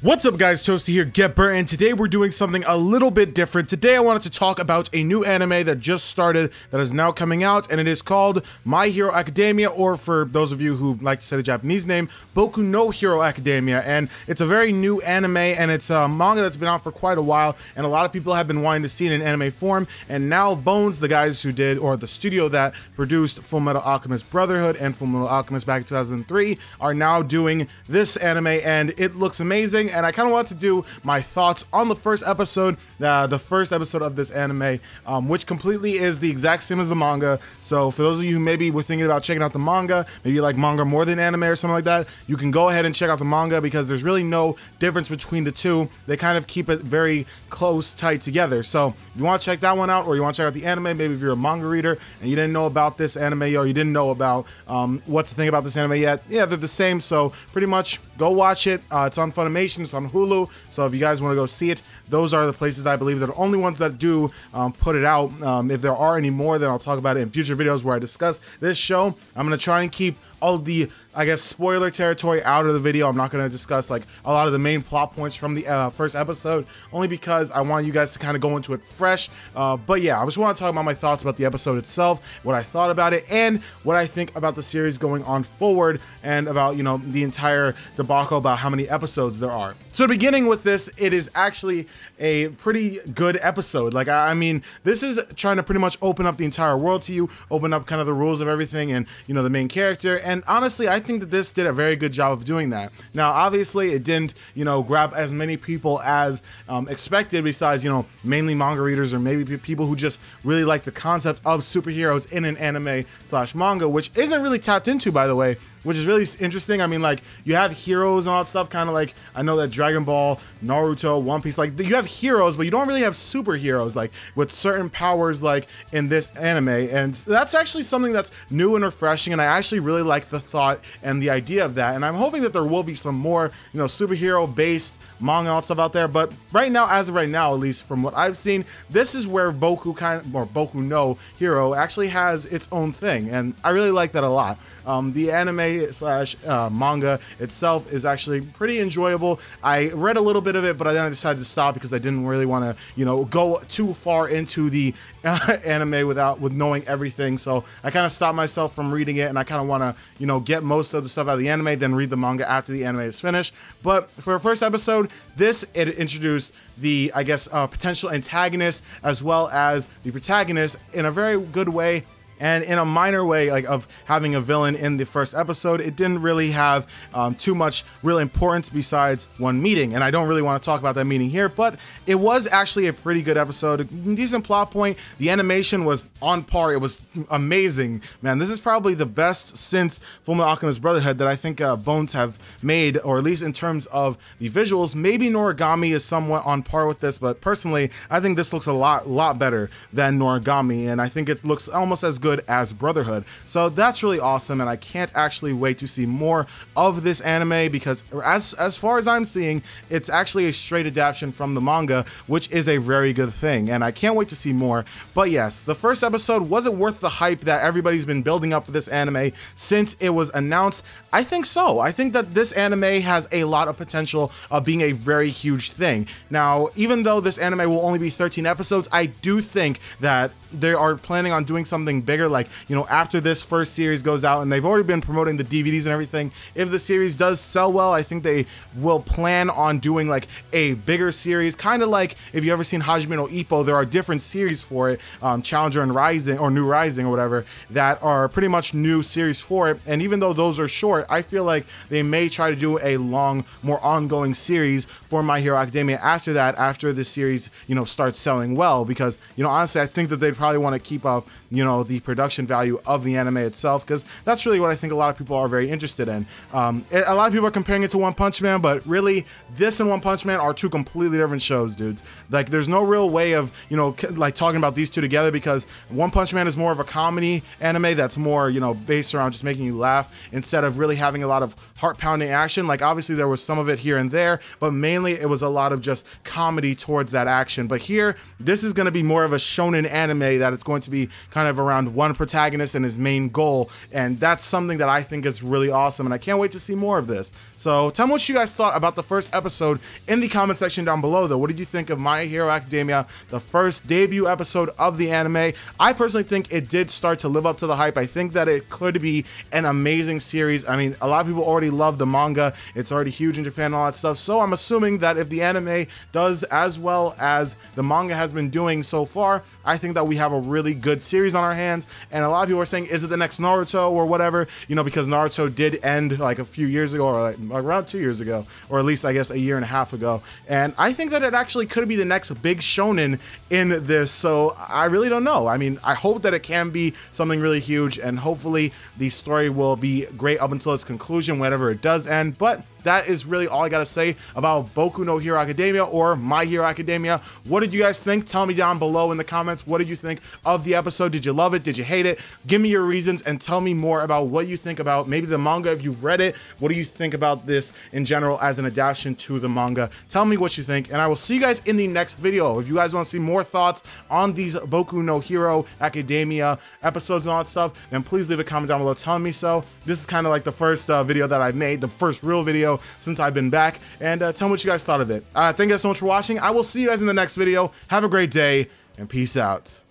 What's up guys, Toastie here, Get Burnt, and today we're doing something a little bit different. Today I wanted to talk about a new anime that just started that is now coming out, and it is called My Hero Academia, or for those of you who like to say the Japanese name, Boku No Hero Academia. And it's a very new anime, and it's a manga that's been out for quite a while, and a lot of people have been wanting to see it in anime form, and now Bones, the guys who did, or the studio that produced Fullmetal Alchemist Brotherhood and Fullmetal Alchemist back in 2003, are now doing this anime, and it looks amazing. And I kind of want to do my thoughts on the first episode of this anime, which completely is the exact same as the manga. So for those of you who maybe were thinking about checking out the manga, maybe you like manga more than anime or something like that, you can go ahead and check out the manga because there's really no difference between the two. They kind of keep it very close, tight together. So if you want to check that one out, or you want to check out the anime, maybe if you're a manga reader and you didn't know about this anime, or you didn't know about what to think about this anime yet, yeah, they're the same. So pretty much go watch it. It's on Funimation. It's on Hulu, so if you guys want to go see it, those are the places that I believe that are the only ones that do put it out. If there are any more, then I'll talk about it in future videos where I discuss this show. I'm going to try and keep all the, I guess, spoiler territory out of the video. I'm not going to discuss like a lot of the main plot points from the first episode, only because I want you guys to kind of go into it fresh. But yeah, I just want to talk about my thoughts about the episode itself, what I thought about it, and what I think about the series going on forward, and about, you know, the entire debacle about how many episodes there are. So beginning with this, it is actually a pretty good episode. Like, I mean, this is trying to pretty much open up the entire world to you, open up kind of the rules of everything, and, you know, the main character. And honestly, I think that this did a very good job of doing that. Now, obviously, it didn't, you know, grab as many people as expected, besides, you know, mainly manga readers, or maybe people who just really like the concept of superheroes in an anime slash manga, which isn't really tapped into, by the way, which is really interesting. I mean, like, you have heroes and all that stuff, kind of like, I know that Dragon Ball, Naruto, One Piece, like, you have heroes, but you don't really have superheroes, like, with certain powers, like, in this anime. And that's actually something that's new and refreshing, and I actually really like the thought and the idea of that. And I'm hoping that there will be some more, you know, superhero-based manga and all that stuff out there. But right now, as of right now, at least from what I've seen, this is where Boku no Hero actually has its own thing, and I really like that a lot. The anime slash manga itself is actually pretty enjoyable. I read a little bit of it, but then I decided to stop because I didn't really want to, you know, go too far into the anime with knowing everything. So I kind of stopped myself from reading it, and I kind of want to, you know, get most of the stuff out of the anime, then read the manga after the anime is finished. But for the first episode, it introduced the, I guess, potential antagonist as well as the protagonist in a very good way. And in a minor way, like, of having a villain in the first episode, it didn't really have too much real importance besides one meeting. And I don't really want to talk about that meeting here, but it was actually a pretty good episode. A decent plot point. The animation was on par. It was amazing. Man, this is probably the best since Fullmetal Alchemist Brotherhood that I think Bones have made, or at least in terms of the visuals. Maybe Noragami is somewhat on par with this, but personally, I think this looks a lot better than Noragami, and I think it looks almost as good as Brotherhood. So that's really awesome, and I can't actually wait to see more of this anime, because as far as I'm seeing, it's actually a straight adaptation from the manga, which is a very good thing, and I can't wait to see more. But yes, the first episode, was it worth the hype that everybody's been building up for this anime since it was announced? I think so. I think that this anime has a lot of potential of being a very huge thing. Now, even though this anime will only be 13 episodes, I do think that they are planning on doing something bigger, like, you know, after this first series goes out, and they've already been promoting the DVDs and everything. If the series does sell well, I think they will plan on doing like a bigger series, kind of like if you ever seen Hajime no Ippo, there are different series for it, Challenger and Rising, or New Rising or whatever, that are pretty much new series for it. And even though those are short, I feel like they may try to do a long, more ongoing series for My Hero Academia after that, after the series, you know, starts selling well, because, you know, honestly, I think that they'd probably want to keep up, you know, the production value of the anime itself, because that's really what I think a lot of people are very interested in. A lot of people are comparing it to One Punch Man, but really, this and One Punch Man are two completely different shows, dudes. Like, there's no real way of, you know, like, talking about these two together, because One Punch Man is more of a comedy anime that's more, you know, based around just making you laugh, instead of really having a lot of heart-pounding action. Like, obviously there was some of it here and there, but mainly it was a lot of just comedy towards that action. But here, this is going to be more of a shonen anime anime that it's going to be kind of around one protagonist and his main goal, and that's something that I think is really awesome, and I can't wait to see more of this. So tell me what you guys thought about the first episode in the comment section down below, though. What did you think of My Hero Academia, the first debut episode of the anime? I personally think it did start to live up to the hype. I think that it could be an amazing series. I mean, a lot of people already love the manga. It's already huge in Japan and all that stuff. So I'm assuming that if the anime does as well as the manga has been doing so far, I think that we have a really good series on our hands. And a lot of people are saying, is it the next Naruto or whatever? You know, because Naruto did end like a few years ago, or like around 2 years ago, or at least I guess a year and a half ago. And I think that it actually could be the next big shonen in this. So I really don't know. I mean, I hope that it can be something really huge, and hopefully the story will be great up until its conclusion, whenever it does end. But that is really all I gotta say about Boku No Hero Academia, or My Hero Academia. What did you guys think? Tell me down below in the comments. What did you think of the episode? Did you love it? Did you hate it? Give me your reasons and tell me more about what you think about maybe the manga if you've read it. What do you think about this in general as an adaptation to the manga? Tell me what you think, and I will see you guys in the next video. If you guys want to see more thoughts on these Boku No Hero Academia episodes and all that stuff, then please leave a comment down below telling me so. This is kind of like the first video that I've made, the first real video since I've been back, and tell me what you guys thought of it. Thank you guys so much for watching. I will see you guys in the next video. Have a great day, and peace out.